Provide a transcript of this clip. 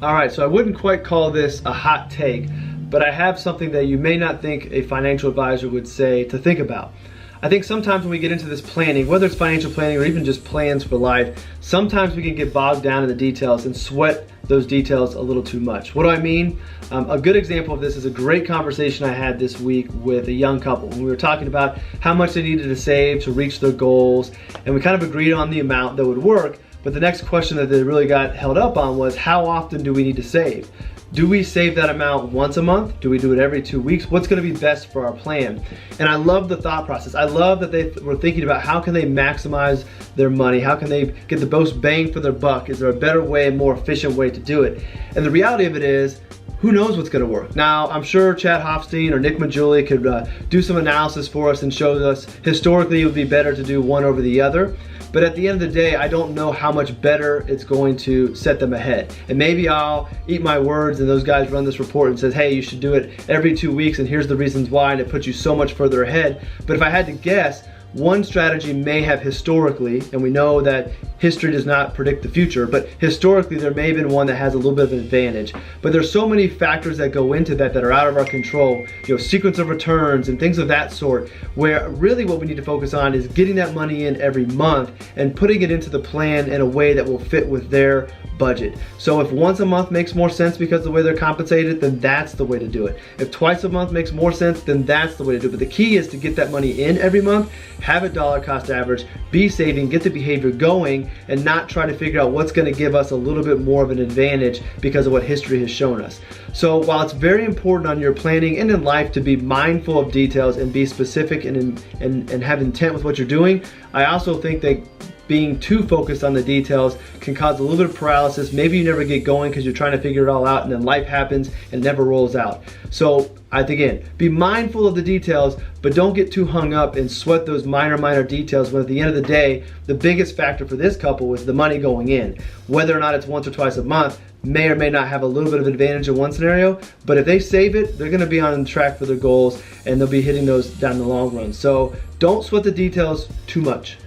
All right, so I wouldn't quite call this a hot take, but I have something that you may not think a financial advisor would say to think about. I think sometimes when we get into this planning, whether it's financial planning or even just plans for life, sometimes we can get bogged down in the details and sweat those details a little too much. What do I mean? A good example of this is a great conversation I had this week with a young couple. We were talking about how much they needed to save to reach their goals, and we kind of agreed on the amount that would work. But the next question that they really got held up on was, how often do we need to save? Do we save that amount once a month? Do we do it every 2 weeks? What's gonna be best for our plan? And I love the thought process. I love that they were thinking about how can they maximize their money? How can they get the most bang for their buck? Is there a better way, a more efficient way to do it? And the reality of it is, who knows what's gonna work? Now, I'm sure Chad Hofstein or Nick Majuli could do some analysis for us and show us historically it would be better to do one over the other. But at the end of the day, I don't know how much better it's going to set them ahead. And maybe I'll eat my words and those guys run this report and says, hey, you should do it every 2 weeks and here's the reasons why, and it puts you so much further ahead. But if I had to guess, one strategy may have historically, and we know that history does not predict the future, but historically there may have been one that has a little bit of an advantage. But there's so many factors that go into that that are out of our control, sequence of returns and things of that sort, where really what we need to focus on is getting that money in every month and putting it into the plan in a way that will fit with their budget. So if once a month makes more sense because of the way they're compensated, then that's the way to do it. If twice a month makes more sense, then that's the way to do it. But the key is to get that money in every month, have a dollar cost average, be saving, get the behavior going, and not try to figure out what's going to give us a little bit more of an advantage because of what history has shown us. So while it's very important on your planning and in life to be mindful of details and be specific and have intent with what you're doing, I also think that being too focused on the details can cause a little bit of paralysis. Maybe you never get going because you're trying to figure it all out and then life happens and it never rolls out. So I think, again, be mindful of the details, but don't get too hung up and sweat those minor details when at the end of the day, the biggest factor for this couple was the money going in. Whether or not it's once or twice a month may or may not have a little bit of advantage in one scenario, but if they save it, they're gonna be on track for their goals and they'll be hitting those down the long run. So don't sweat the details too much.